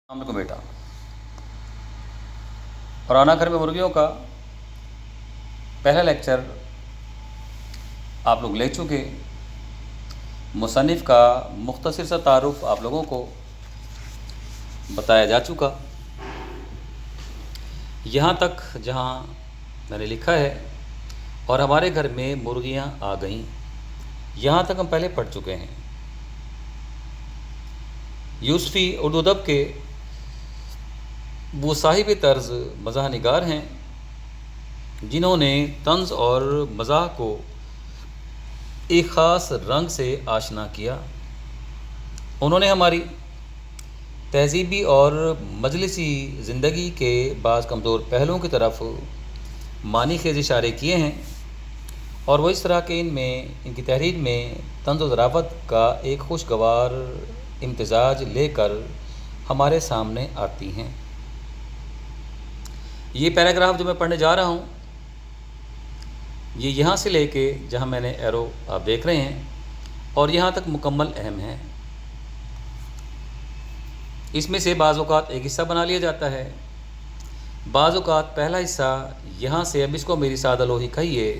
السلام علیکم بیٹا۔ پرانا گھر میں مرغیوں کا پہلا لیکچر آپ لوگ لے چکے۔ مصنف کا مختصر سا تعارف آپ لوگوں کو بتایا جا چکا۔ یہاں تک جہاں میں نے لکھا ہے اور ہمارے گھر میں مرغیاں آ گئیں، یہاں تک ہم پہلے پڑھ چکے ہیں۔ یوسفی اردو ادب کے وہ صاحب طرز مزاح نگار ہیں جنہوں نے طنز اور مزاح کو ایک خاص رنگ سے آشنا کیا۔ انہوں نے ہماری تہذیبی اور مجلسی زندگی کے بعض کمزور پہلوؤں کی طرف معنی خیز اشارے کیے ہیں، اور وہ اس طرح کہ ان کی تحریر میں طنز و ظرافت کا ایک خوشگوار امتزاج لے کر ہمارے سامنے آتی ہیں۔ یہ پیراگراف جو میں پڑھنے جا رہا ہوں، یہ یہاں سے لے کے جہاں میں نے ایرو آپ دیکھ رہے ہیں اور یہاں تک مکمل اہم ہے۔ اس میں سے بعض اوقات ایک حصہ بنا لیا جاتا ہے، بعض اوقات پہلا حصہ یہاں سے اب اس کو میری سادہ لوہی کہیے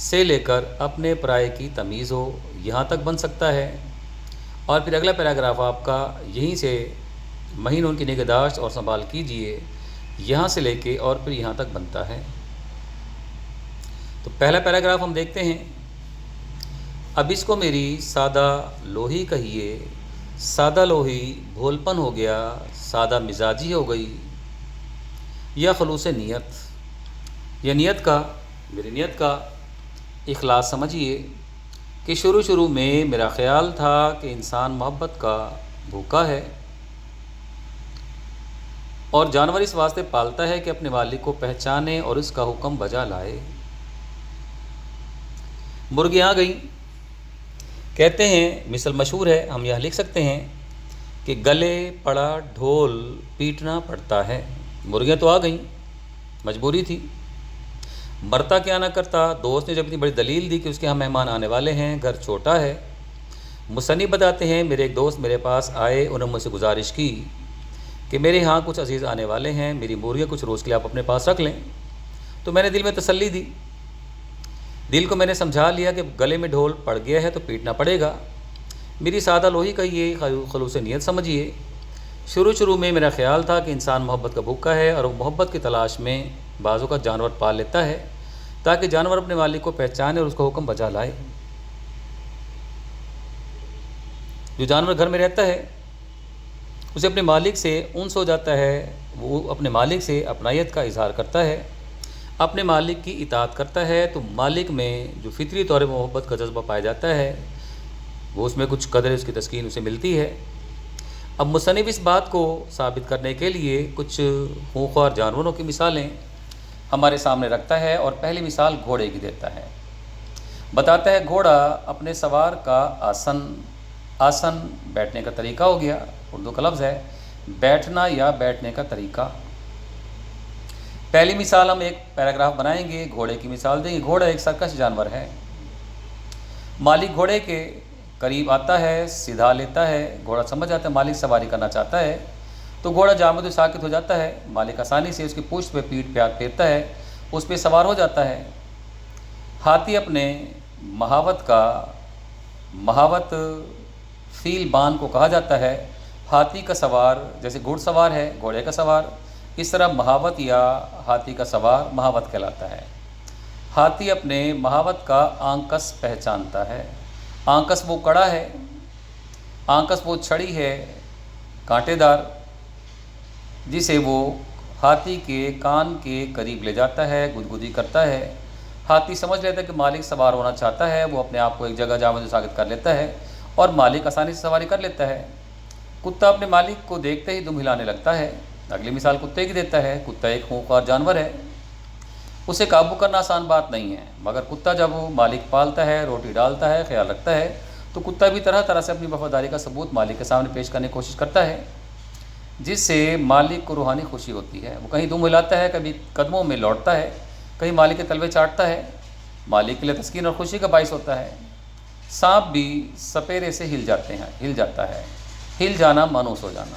سے لے کر اپنے پرائے کی تمیز ہو یہاں تک بن سکتا ہے، اور پھر اگلا پیراگراف آپ کا یہیں سے مہینوں کی نگہداشت اور سنبھال کیجئے یہاں سے لے کے اور پھر یہاں تک بنتا ہے۔ تو پہلا پیراگراف ہم دیکھتے ہیں۔ اب اس کو میری سادہ لوہی کہیے، سادہ لوہی بھولپن ہو گیا، سادہ مزاجی ہو گئی، یا خلوص نیت، یا میری نیت کا اخلاص سمجھیے کہ شروع میں میرا خیال تھا کہ انسان محبت کا بھوکا ہے، اور جانور اس واسطے پالتا ہے کہ اپنے مالک کو پہچانے اور اس کا حکم بجا لائے۔ مرغیاں آ گئیں، کہتے ہیں، مثل مشہور ہے، ہم یہاں لکھ سکتے ہیں کہ گلے پڑا ڈھول پیٹنا پڑتا ہے۔ مرغیاں تو آ گئیں، مجبوری تھی، مرتا کیا نہ کرتا۔ دوست نے جب اتنی بڑی دلیل دی کہ اس کے ہاں مہمان آنے والے ہیں، گھر چھوٹا ہے۔ مصنف بتاتے ہیں، میرے ایک دوست میرے پاس آئے، انہوں نے مجھ سے گزارش کی کہ میرے ہاں کچھ عزیز آنے والے ہیں، میری مرغیاں کچھ روز کے لیے آپ اپنے پاس رکھ لیں۔ تو میں نے دل میں تسلی دی، دل کو میں نے سمجھا لیا کہ گلے میں ڈھول پڑ گیا ہے تو پیٹنا پڑے گا۔ میری سادہ لوہی کہیے، خلوص نیت سمجھیے۔ شروع میں میرا خیال تھا کہ انسان محبت کا بھوکا ہے، اور وہ محبت کی تلاش میں بعضوں کا جانور پال لیتا ہے تاکہ جانور اپنے مالک کو پہچانے اور اس کا حکم بجا لائے۔ جو جانور گھر میں رہتا ہے اسے اپنے مالک سے انس ہو جاتا ہے، وہ اپنے مالک سے اپنائیت کا اظہار کرتا ہے، اپنے مالک کی اطاعت کرتا ہے، تو مالک میں جو فطری طور پر محبت کا جذبہ پایا جاتا ہے وہ اس میں کچھ قدر اس کی تسکین اسے ملتی ہے۔ اب مصنف اس بات کو ثابت کرنے کے لیے کچھ خونخوار جانوروں کی مثالیں ہمارے سامنے رکھتا ہے، اور پہلی مثال گھوڑے کی دیتا ہے۔ بتاتا ہے گھوڑا اپنے سوار کا آسن بیٹھنے کا طریقہ ہو گیا، اردو کا لفظ ہے بیٹھنا یا بیٹھنے کا طریقہ۔ پہلی مثال ہم ایک پیراگراف بنائیں گے، گھوڑے کی مثال دیں گے۔ گھوڑا ایک سرکش جانور ہے، مالک گھوڑے کے قریب آتا ہے، سدھا لیتا ہے، گھوڑا سمجھ جاتا ہے مالک سواری کرنا چاہتا ہے، تو گھوڑا جامد و ساکت ہو جاتا ہے، مالک آسانی سے اس کی پشت پہ پیٹھ پہ ہاتھ پھیرتا ہے، اس پہ سوار ہو جاتا ہے۔ ہاتھی اپنے مہاوت فیل بان کو کہا جاتا ہے۔ ہاتھی کا سوار جیسے گھڑ سوار ہے گھوڑے کا سوار، اس طرح مہاوت یا ہاتھی کا سوار مہاوت کہلاتا ہے۔ ہاتھی اپنے مہاوت کا آنکس پہچانتا ہے۔ آنکس وہ کڑا ہے، آنکس وہ چھڑی ہے کانٹے دار جسے وہ ہاتھی کے کان کے قریب لے جاتا ہے، گدگدی کرتا ہے۔ ہاتھی سمجھ لیتا ہے کہ مالک سوار ہونا چاہتا ہے، وہ اپنے آپ کو ایک جگہ جامد و ساکت کر لیتا ہے اور مالک آسانی سے سواری کر لیتا ہے۔ کتا اپنے مالک کو دیکھتے ہی دم ہلانے لگتا ہے۔ اگلی مثال کتے کی دیتا ہے۔ کتا ایک خونخوار جانور ہے، اسے قابو کرنا آسان بات نہیں ہے، مگر کتا جب وہ مالک پالتا ہے، روٹی ڈالتا ہے، خیال رکھتا ہے، تو کتا بھی طرح سے اپنی وفاداری کا ثبوت مالک کے سامنے پیش کرنے کی کوشش کرتا ہے، جس سے مالک کو روحانی خوشی ہوتی ہے۔ وہ کہیں دم ہلاتا ہے، کبھی قدموں میں لوٹتا ہے، کہیں مالک کے تلوے چاٹتا ہے، مالک کے لیے تسکین اور خوشی کا باعث ہوتا ہے۔ سانپ بھی سپیرے سے ہل جاتا ہے، ہل جانا مانوس ہو جانا۔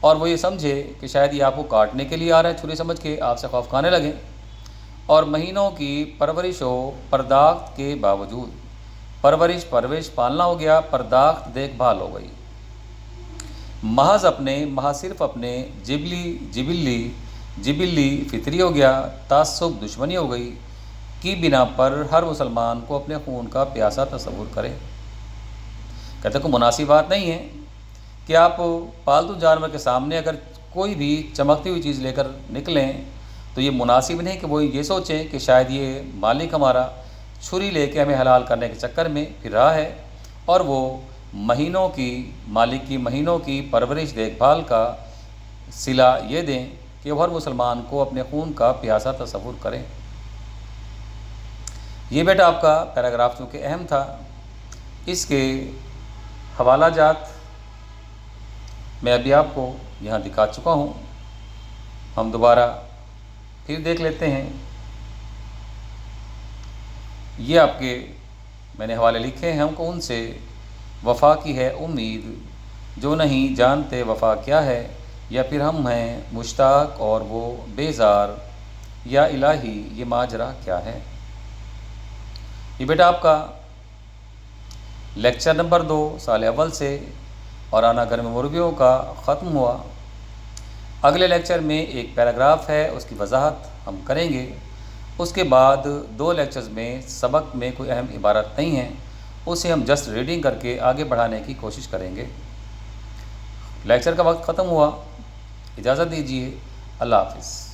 اور وہ یہ سمجھے کہ شاید یہ آپ کو کاٹنے کے لیے آ رہا ہے، چھری سمجھ کے آپ سے خوف کھانے لگیں، اور مہینوں کی پرورش و پرداخت کے باوجود پرورش پالنا ہو گیا، پرداخت دیکھ بھال ہو گئی، محض صرف اپنے جبلی فطری ہو گیا، تعصب دشمنی ہو گئی کی بنا پر ہر مسلمان کو اپنے خون کا پیاسا تصور کرے۔ کہتے کوئی مناسب بات نہیں ہے کہ آپ پالتو جانور کے سامنے اگر کوئی بھی چمکتی ہوئی چیز لے کر نکلیں تو یہ مناسب نہیں کہ وہ یہ سوچیں کہ شاید یہ مالک ہمارا چھری لے کے ہمیں حلال کرنے کے چکر میں پھر رہا ہے، اور وہ مالک کی مہینوں کی پرورش دیکھ بھال کا صلہ یہ دیں کہ وہ ہر مسلمان کو اپنے خون کا پیاسا تصور کریں۔ یہ بیٹا آپ کا پیراگراف چونکہ اہم تھا، اس کے حوالہ جات میں ابھی آپ کو یہاں دکھا چکا ہوں، ہم دوبارہ پھر دیکھ لیتے ہیں۔ یہ آپ کے میں نے حوالے لکھے ہیں، ہم کو ان سے وفا کی ہے امید، جو نہیں جانتے وفا کیا ہے، یا پھر ہم ہیں مشتاق اور وہ بیزار، یا الہی یہ ماجرا کیا ہے۔ یہ بیٹا آپ کا لیکچر نمبر 2 سال اول سے اور آنا گھر میں مرغیوں کا ختم ہوا۔ اگلے لیکچر میں ایک پیراگراف ہے، اس کی وضاحت ہم کریں گے۔ اس کے بعد 2 لیکچرز میں سبق میں کوئی اہم عبارت نہیں ہے، اسے ہم جسٹ ریڈنگ کر کے آگے بڑھانے کی کوشش کریں گے۔ لیکچر کا وقت ختم ہوا، اجازت دیجیے، اللہ حافظ۔